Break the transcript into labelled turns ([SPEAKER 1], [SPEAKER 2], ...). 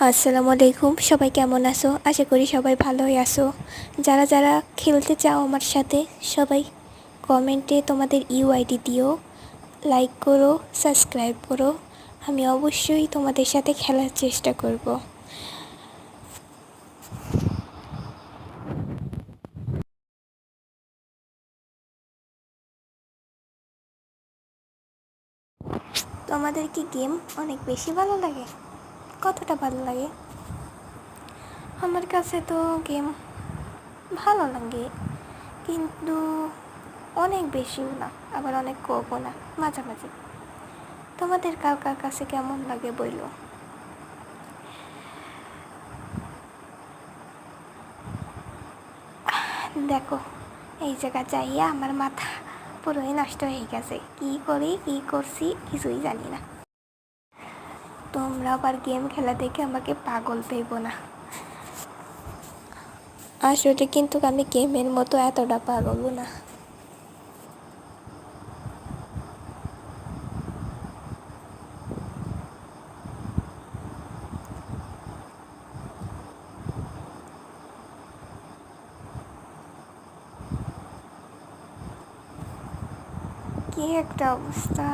[SPEAKER 1] আসসালামু আলাইকুম, সবাই কেমন আছো? আশা করি সবাই ভালোই আছো। যারা যারা খেলতে চাও আমার সাথে, সবাই কমেন্টে তোমাদের ইউআইডি দিও, লাইক করো, সাবস্ক্রাইব করো। আমি অবশ্যই তোমাদের সাথে খেলার চেষ্টা করব। তোমাদের কি গেম অনেক বেশি ভালো লাগে? কতটা ভালো লাগে? আমার কাছে তো গেম ভালো লাগে, কিন্তু অনেক বেশিও না, আবার অনেক কমও না, মাঝামাঝি। তোমাদের কার কার কাছে কেমন লাগে বইলো। দেখো, এই জায়গা যাইয়া আমার মাথা পুরোই নষ্ট হয়ে গেছে। কি করি কি করছি কিছুই জানি না। তোমরা আবার গেম খেলা দেখে আমাকে পাগল ভেবো না। আসলে কিন্তু আমি গেমের মতো এতটা পাগলও না। কি একটা অবস্থা।